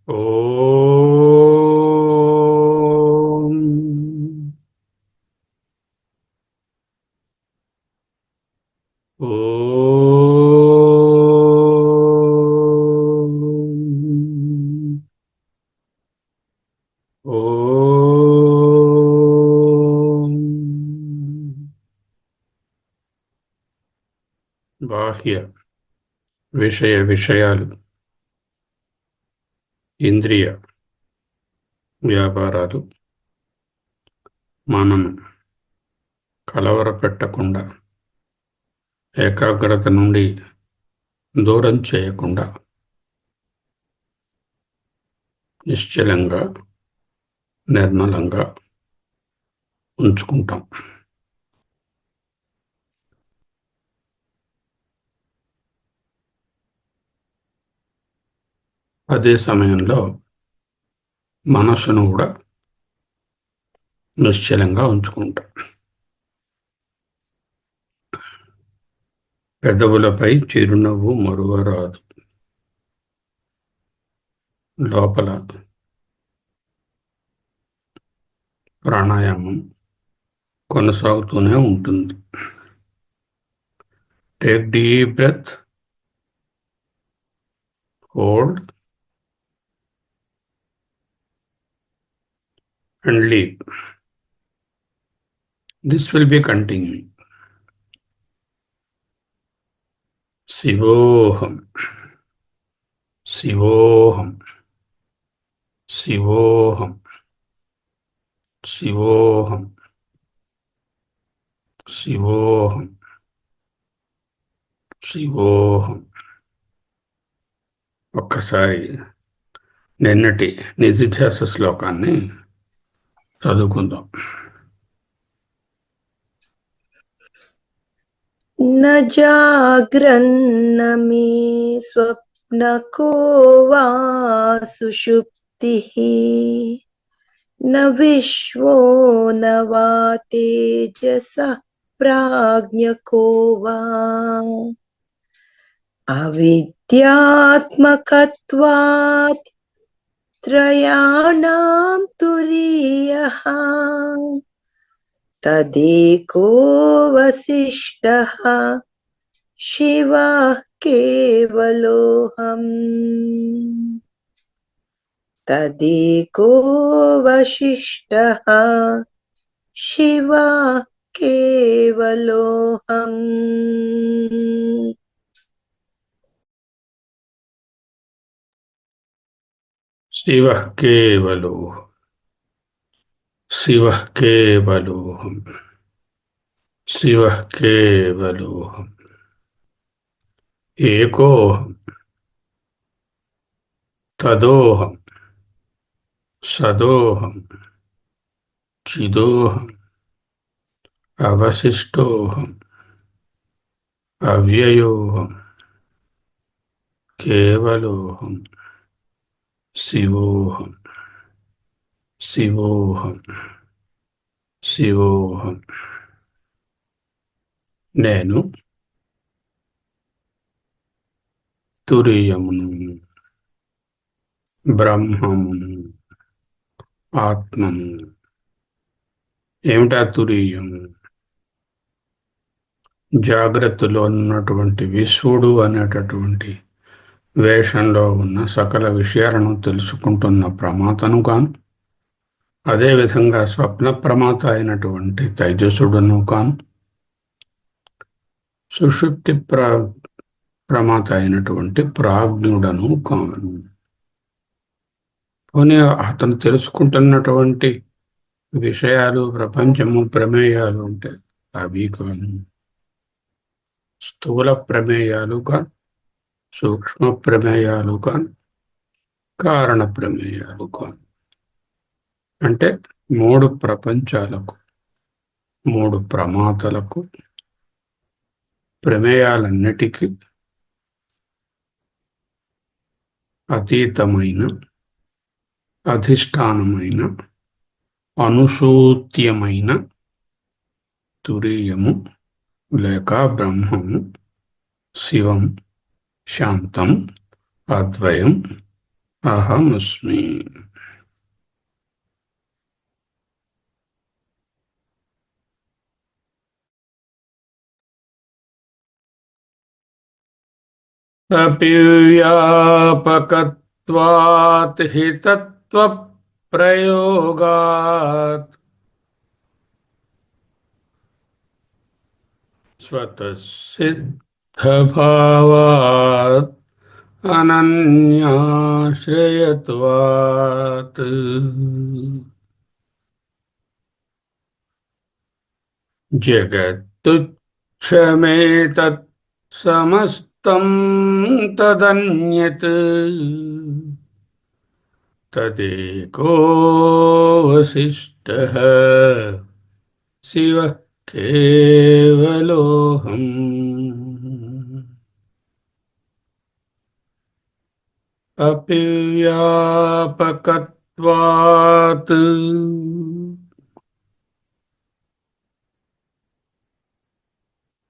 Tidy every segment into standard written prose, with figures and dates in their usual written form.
ఓం ఓం ఓం బాహ్య విషయాలు ఇంద్రియ వ్యాపారాలు మనను కలవరపెట్టకుండా, ఏకాగ్రత నుండి దూరం చేయకుండా నిశ్చలంగా, నిర్మలంగా ఉంచుకుంటాం. అదే సమయంలో మనస్సును కూడా నిశ్చలంగా ఉంచుకుంటాం. పెదవులపై చిరునవ్వు మరువరాదు. లోపల ప్రాణాయామం కొనసాగుతూనే ఉంటుంది. Take deep breath, hold and leave. This will be continuing. శివోహం శివోహం శివోహం శివోహం శివోహం శివోహం. ఒక్కసారి నిన్నటి నిధిధ్యాస శ్లోకాన్ని చదువుకుందాం. न जाग्रन्न मे स्वप्नको वा सुषुप्तिः न विश्वो न वा तेजसः प्राज्ञको वा अविद्यात्मकत्वात् त्रयाणां तुरीयः तदेको वसिष्ठः शिवः केवलोऽहम्. तदेको वसिष्ठः शिवः केवलोऽहम्. శివః కేవలోహం శివః కేవలోహం శివః కేవలోహం. ఏకోహం తదోహం సదోహం చిదోహం అవశిష్టోహం అవ్యయోహం కేవలోహం శివోహం శివోహం శివోహం. నేను తురీయమును, బ్రహ్మమును, ఆత్మను. ఏమిటా తురీయము? జాగ్రత్తలో ఉన్నటువంటి విశ్వడు అనేటటువంటి వేషంలో ఉన్న సకల విషయాలను తెలుసుకుంటున్న ప్రమాతను కాను, అదేవిధంగా స్వప్న ప్రమాత అయినటువంటి తైజసుడును కాను, సుషుప్తి ప్రమాత అయినటువంటి ప్రాజ్ఞుడను కాను. పోనీ అతను తెలుసుకుంటున్నటువంటి విషయాలు, ప్రపంచము, ప్రమేయాలు ఉంటే అవి కాను. స్థూల ప్రమేయాలు కాను, సూక్ష్మ ప్రమేయాలు కాను, కారణ ప్రమేయాలు కాను. అంటే మూడు ప్రపంచాలకు, మూడు ప్రమాతలకు, ప్రమేయాలన్నిటికీ అతీతమైన, అధిష్టానమైన, అనుసూత్యమైన తురీయము లేక బ్రహ్మము, శివం, శాంతం, అద్వయం, అహమస్మి. అపివ్యాపకత్వాత్ హి తత్వప్రయోగాత్ స్వతఃసిద్ధభావాత్ అనన్యాశ్రయత్వాత్. జగత్తుచ్ఛమేతత్ సమస్తం తదన్యత్ తదేకో వశిష్ఠః శివః కేవలోహం. అపివ్యాపకత్వాత్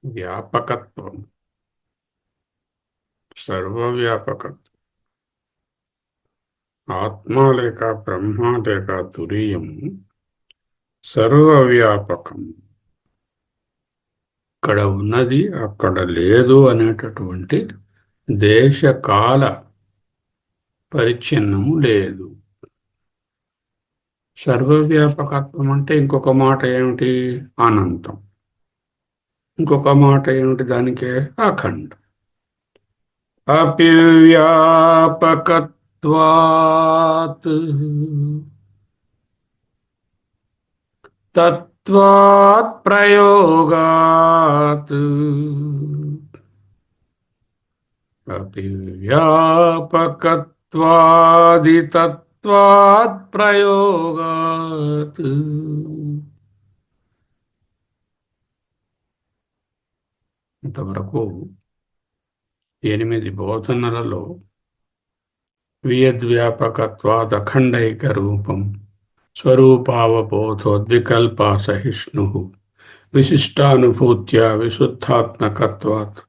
వ్యాపకత్వం, సర్వవ్యాపకత్వం. ఆత్మ లేక బ్రహ్మ లేక తురీయం సర్వవ్యాపకం. ఇక్కడ ఉన్నది అక్కడ లేదు అనేటటువంటి దేశకాల పరిచ్ఛిన్నము లేదు. సర్వవ్యాపకత్వం అంటే ఇంకొక మాట ఏమిటి? అనంతం. ఇంకొక మాట ఏమిటి దానికే? అఖండం. అపివ్యాపకత్వాత్ తత్వాత్ ప్రయోగాత్. అపివ్యాపకత్వాది తత్వాత్ ప్రయోగాత్. ఇంతవరకు 8 బోధనలలో వియద్వ్యాపకత్వాద్ అఖండైక రూపం, స్వరూపావబోధోద్వికల్పా సహిష్ణు, విశిష్టానుభూత్యా విశుద్ధాత్మకత్వాత్,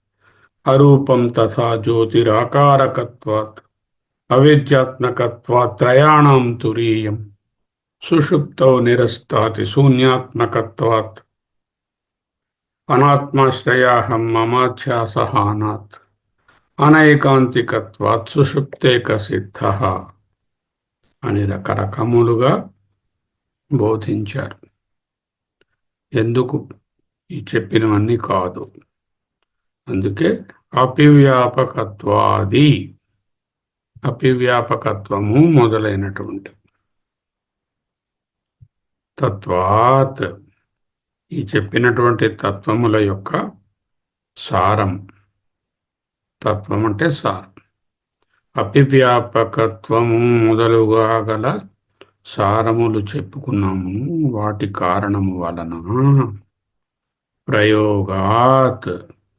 అరూపం తథా జ్యోతిరాకారకత్వాత్, అవిద్యాత్మకత్వాత్ త్రయాణం తురీయం, సుషుప్తౌ నిరస్తాతి శూన్యాత్మకత్వాత్, అనాత్మాశ్రయాహం మమాధ్యాసహానాత్, అనైకాంతికత్వాత్ సుషుప్తేక సిద్ధః అని రకరకములుగా బోధించారు. ఎందుకు ఈ చెప్పినవన్నీ కాదు. అందుకే అపివ్యాపకత్వాది, అపివ్యాపకత్వము మొదలైనటువంటి తత్వాత్, ఈ చెప్పినటువంటి తత్వముల యొక్క సారం. తత్వం అంటే సారం. అపివ్యాపకత్వము మొదలుగా గల సారములు చెప్పుకున్నాము. వాటి కారణము వలన ప్రయోగాత్,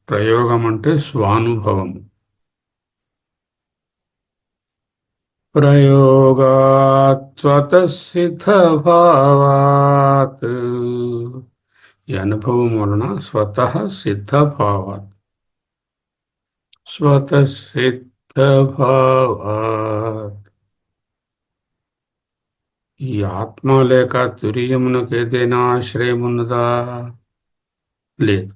ప్రయోగం అంటే స్వానుభవము, ప్రయోగాత్ స్వతఃసిద్ధభావాత్, ఈ అనుభవం వలన స్వతః సిద్ధభావాత్, స్వతఃసిద్ధభావాత్. ఈ ఆత్మ లేక తురీయమునకు ఏదైనా ఆశ్రయం ఉన్నదా? లేదు.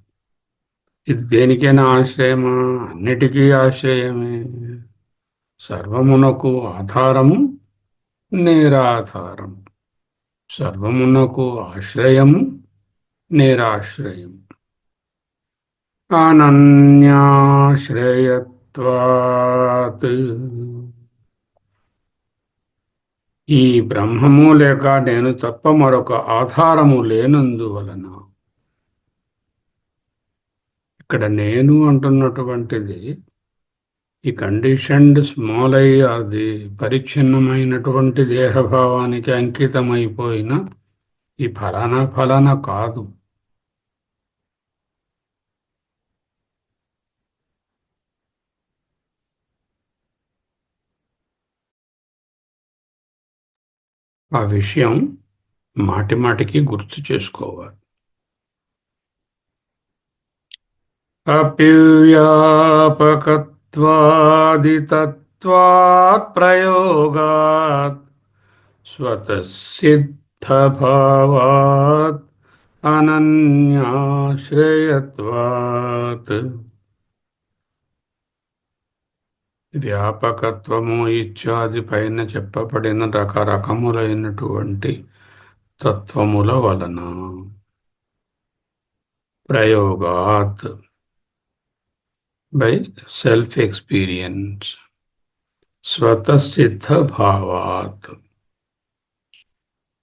ఇది దేనికైనా ఆశ్రయమా? అన్నిటికీ ఆశ్రయమే. సర్వమునకు ఆధారము నిరాధారం, సర్వమునకు ఆశ్రయము నిరాశ్రయము. అనన్యాశ్రయత్వాత్, ఈ బ్రహ్మము లేక నేను తప్ప మరొక ఆధారము లేనందువలన. ఇక్కడ నేను అంటున్నటువంటిది ఈ కండిషన్డ్ స్మాల్ ఐ, అది పరిచ్ఛిన్నమైనటువంటి దేహభావానికి అంకితమైపోయిన ఈ ఫలానా ఫలానా కాదు. ఆ విషయం మాటి మాటికి గుర్తు చేసుకోవాలి. అపివ్యాపకత్వాది తత్ आश्रयत्वात् प्रयोगात् स्वतः सिद्धभावात् అనన్యాశ్రయత్వాత్. వ్యాపకత్వము ఇత్యాది పైన చెప్పబడిన రకరకములైనటువంటి తత్వముల వలన ప్రయోగాత్ బై సెల్ఫ్ ఎక్స్పీరియన్స్, స్వతసిద్ధ భావాత్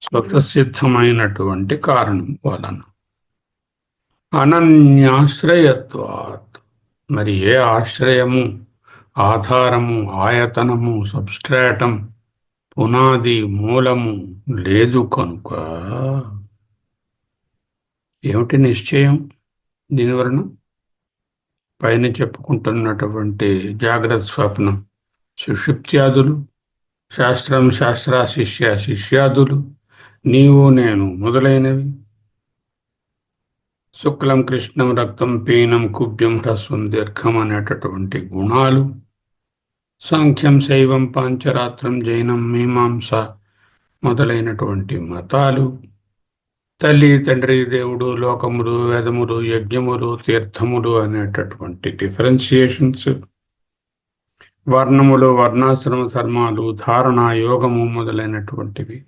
స్వతసిద్ధమైనటువంటి కారణం వలన, అనన్యాశ్రయత్వాత్ మరి ఏ ఆశ్రయము, ఆధారము, ఆయతనము, సబ్స్ట్రాటం, పునాది, మూలము లేదు కనుక ఏమిటి నిశ్చయం దీని వలన? పైన చెప్పుకుంటున్నటువంటి జాగ్రత్త, స్వప్నం, సుషుప్త్యాదులు, శాస్త్రం, శాస్త్రాశిష్య శిష్యాదులు, నీవు నేను మొదలైనవి, శుక్లం కృష్ణం రక్తం పీనం కుభ్యం హ్రస్వం దీర్ఘం అనేటటువంటి గుణాలు, సాంఖ్యం శైవం పాంచరాత్రం జైనం మీమాంస మొదలైనటువంటి మతాలు, తల్లి తండ్రి దేవుడు లోకములు వేదములు యజ్ఞములు తీర్థములు అనేటటువంటి డిఫరెన్షియేషన్స్, వర్ణములు వర్ణాశ్రమ ధర్మాలు ధారణ యోగము మొదలైనటువంటివి,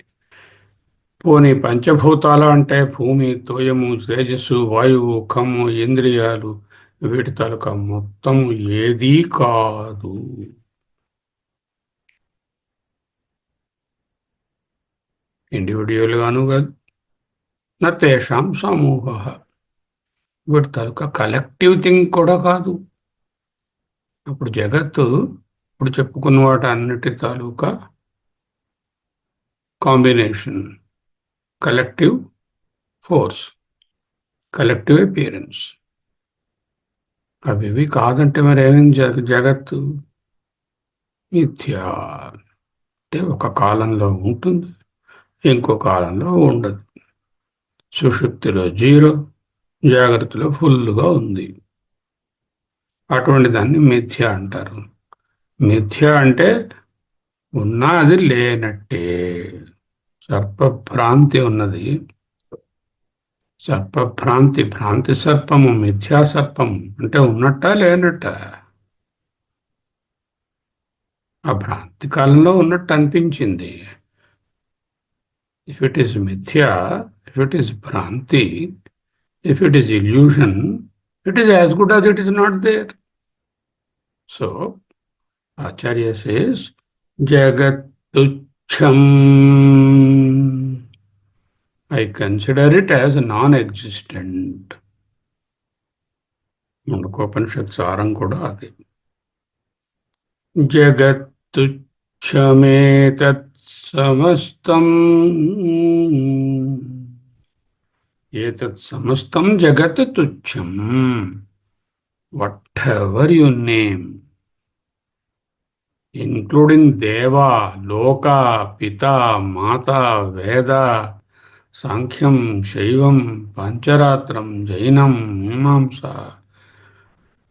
పోనీ పంచభూతాలు అంటే భూమి, తోయము, తేజస్సు, వాయువు, కమ్ము, ఇంద్రియాలు, వీటి తాలూకా మొత్తం ఏదీ కాదు. ఇండివిడ్యువల్గాను కాదు, నతేషాం సమూహ, వీటి తాలూకా కలెక్టివ్ థింగ్ కూడా కాదు. అప్పుడు జగత్తు ఇప్పుడు చెప్పుకున్న వాటి అన్నిటి తాలూకా combination, collective force, collective appearance. అవి కాదంటే మరి ఏమేమి జగత్తు మిథ్యా అంటే ఒక కాలంలో ఉంటుంది, ఇంకో కాలంలో ఉండదు. సుషుప్తిలో 0, జాగ్రత్తలో ఫుల్గా ఉంది. అటువంటి దాన్ని మిథ్య అంటారు. మిథ్య అంటే ఉన్నది లేనట్టే. సర్పభ్రాంతి ఉన్నది, సర్పభ్రాంతి, భ్రాంతి సర్పము, మిథ్యా సర్పము అంటే ఉన్నట్ట లేనట్ట. ఆ భ్రాంతి కాలంలో ఉన్నట్టు అనిపించింది. ఇఫ్ ఇట్ ఈస్ మిథ్యా, ఇఫ్ ఇట్ ఈస్ భ్రాంతి, if it is illusion, it is as good as it is not there. So, Acharya says, Jagat Tucham. I consider it as non-existent. Mundakopanishad saram kuda adi. Jagat Tuchametat samastam. Etat samastam jagat tucham. Whatever you name, including Deva, Loka, Pita, Mata, Veda, Sankhyam, Shaivam, Pancharatram, Jainam, Mimamsa,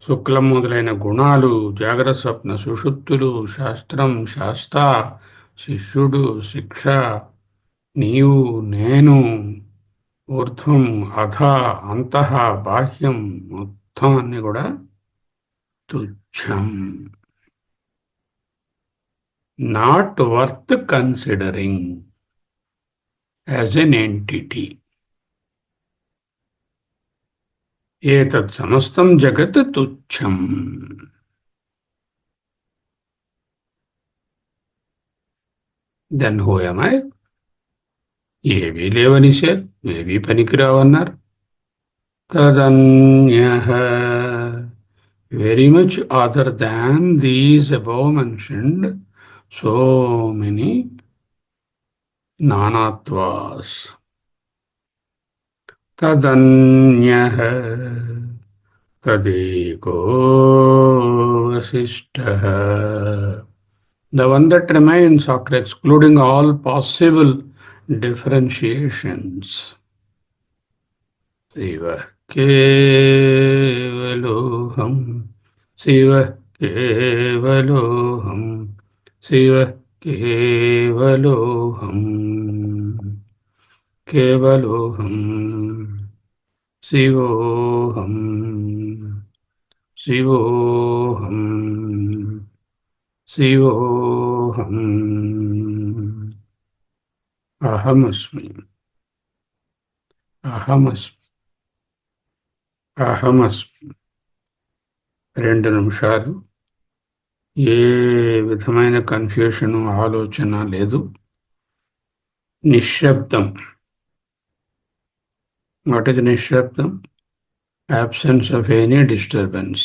Suklam మొదలైన గుణాలు, జాగ్రత్త స్వప్న సుషుప్తులు, శాస్త్రం, శాస్త, శిష్యుడు, శిక్ష, నీవు, నేను, ఊర్ధ్వం, అధ, అంతః, బాహ్యం, మొత్తం అన్ని కూడా తుచ్చం, not worth considering as an entity. ఏతత్ సమస్తం జగత్ తుచ్చం. Then who am I? ఏవీ లేవనిసే, ఏవీ పనికిరావన్నారు. తదన్యః, very much other than these above mentioned so many nanatvas. Tadanyah tadeko vasishtah. The one that remains after excluding all possible differentiations. Siva Kevaloham, Siva Kevaloham, Shiva Kevaloham. Kevaloham. Shivoham. Shivoham. Shivoham. Ahamasmi. Ahamasmi. Ahamasmi. 2 నిమిషాలు. ఏ విధమైన confusion ఆలోచన లేదు. నిశ్శబ్దం. What is నిశ్శబ్దం? absence of any disturbance,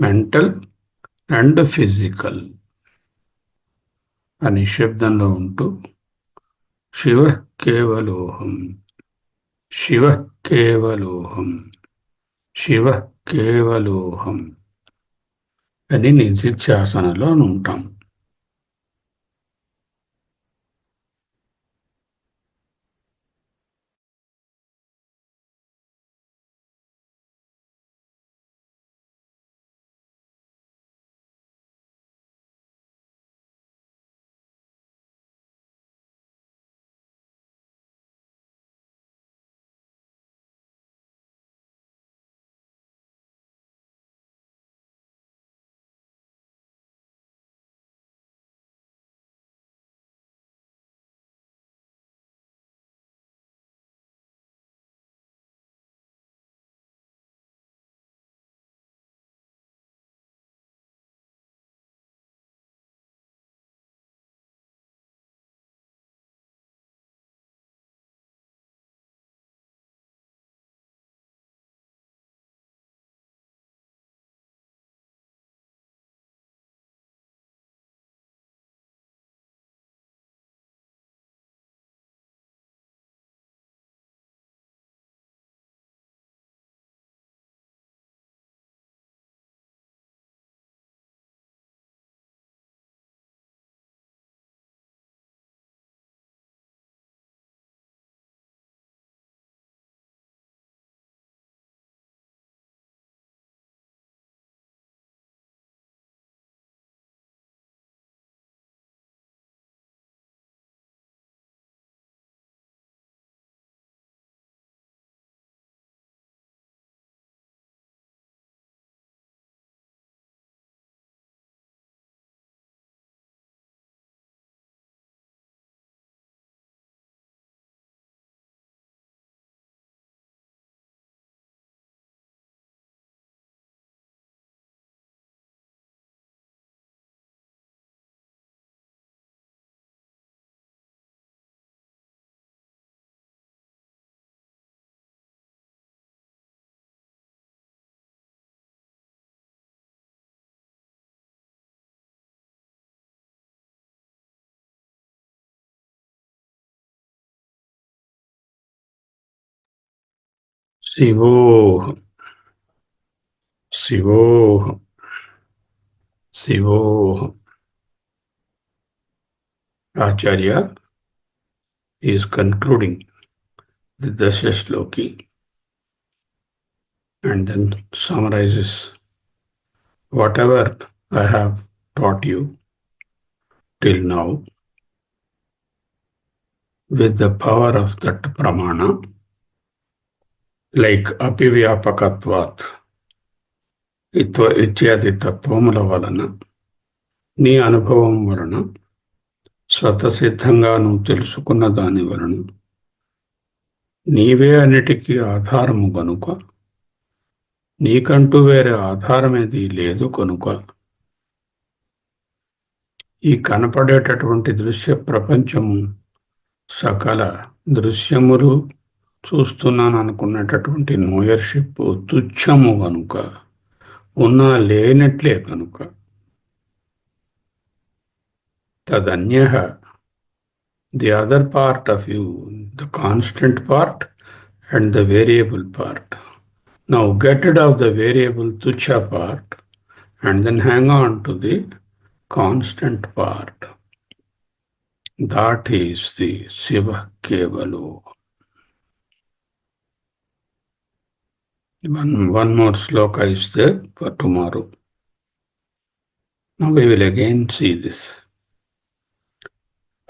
mental and physical. ఆ నిశ్శబ్దంలో ఉంటూ శివ కేవలోహం, శివ కేవలోహం, శివ కేవలోహం అని నిధిధ్యాసనలో ఉంటాం. శివోహం, శివోహం, శివోహం. Acharya is concluding the Dasha Shloki and then summarizes whatever I have taught you till now with the power of that pramana, like apivyapakatvat, ఇత్యాది తత్వముల వలన నీ అనుభవం వలన స్వతసిద్ధంగా నువ్వు తెలుసుకున్న దాని వలన నీవే అన్నిటికీ ఆధారము కనుక, నీకంటూ వేరే ఆధారమేది లేదు కనుక, ఈ కనపడేటటువంటి దృశ్య ప్రపంచము సకల దృశ్యములు చూస్తున్నాను అనుకునేటటువంటి నోయర్షిప్ తుచ్చము కనుక, ఉన్నా లేనట్లే కనుక, తదన్యః the other part of you, the constant part and the variable part. Now get rid of the variable tucha part and then hang on to the constant part. That is the Shiva Kevalo. One more sloka is there for tomorrow. Now we will again see this.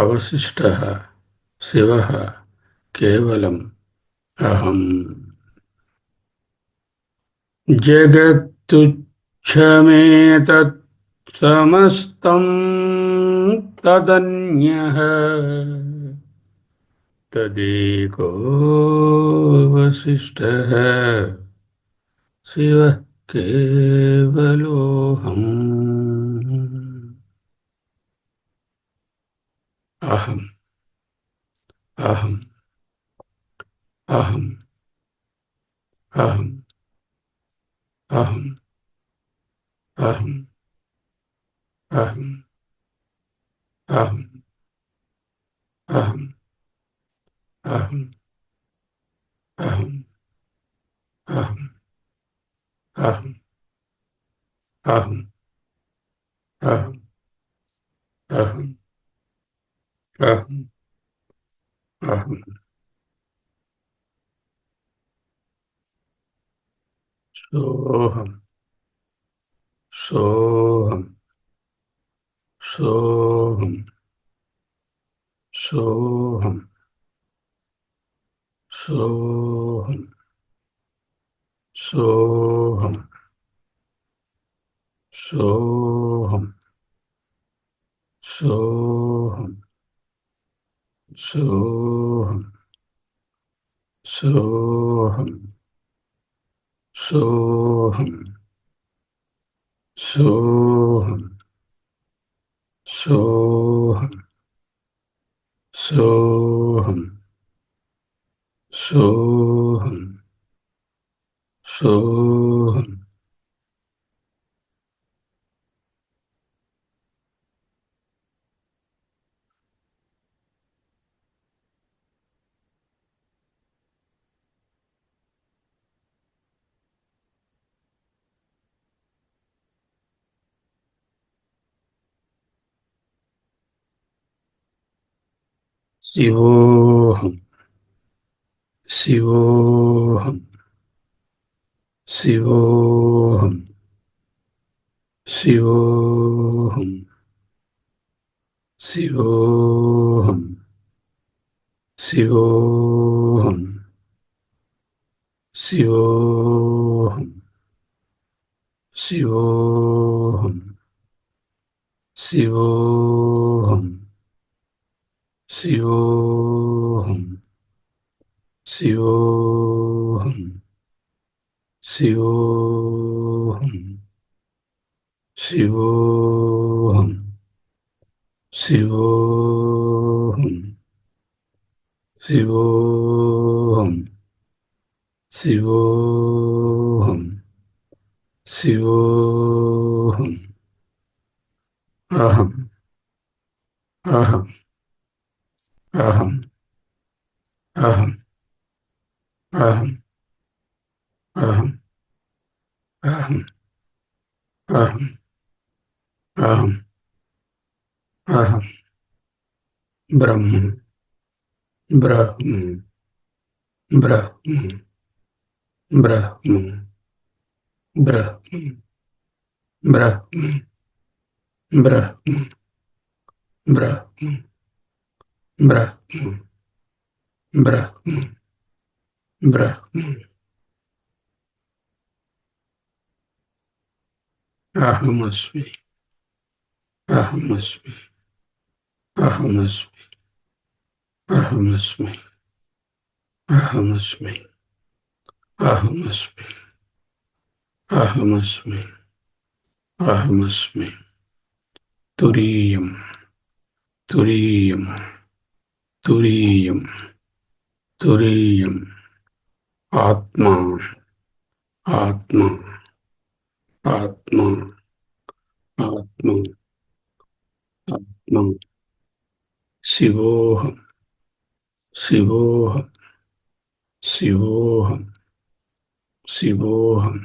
अवशिष्टः शिवः केवलम् अहम् जगत्तुच्छमेतत् समस्तं तदन्यः तदेको वसिष्ठः शिवः केवलोऽहम् अहम् अहम् अहम् अहम् अहम् अहम् अहम् अहम् अहम् अहम् अहम् अहम् अहम् अहम् अहम् अहम् अहम् अहम् सोऽहम् सोऽहम् सोऽहम् सोऽहम् सोऽहम् सोऽहम् सोऽहम् सोऽहम् सोऽहम् सोऽहम् सोऽहम् सोऽहम् सोऽहम् सोऽहम् सोऽहम् सोऽहम् शिवोऽहम् शिवोऽहम् शिवोऽहम् शिवोऽहम् शिवोऽहम् शिवोऽहम् शिवोऽहम् शिवोऽहम् शिवोऽहम् शिवोऽहम् शिवोऽहम् शिवोऽहम् शिवोऽहम् शिवोऽहम् शिवोऽहम् शिवोऽहम् शिवोऽहम् अहम् अहम् अहम् अहम् अहम् अहम् अहम् अहम् अहम् अहम् ब्रह्म ब्रह्म ब्रह्म ब्रह्म ब्रह्म ब्रह्म ब्रह्म ब्रह्म ब्रह्म ब्रह्म ब्रह्म अहमस्मि अहमस्मि अहमस्मि अहमस्मि अहमस्मि अहमस्मि अहमस्मि अहमस्मि तुरीयं तुरीयं तुरीयं तुरीयम् आत्मा आत्मा आत्मा आत्मा आत्मा शिवोऽहम् शिवोऽहम् शिवोऽहम् शिवोऽहम्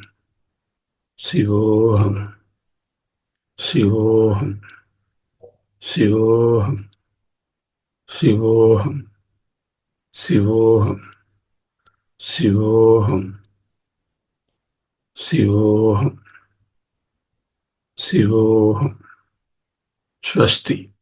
शिवोऽहम् शिवोऽहम् शिवोऽहम् शिवोऽहम् शिवोऽहम् शिवोऽहम् शिवोऽहम् शिवोऽहम् स्वस्ति।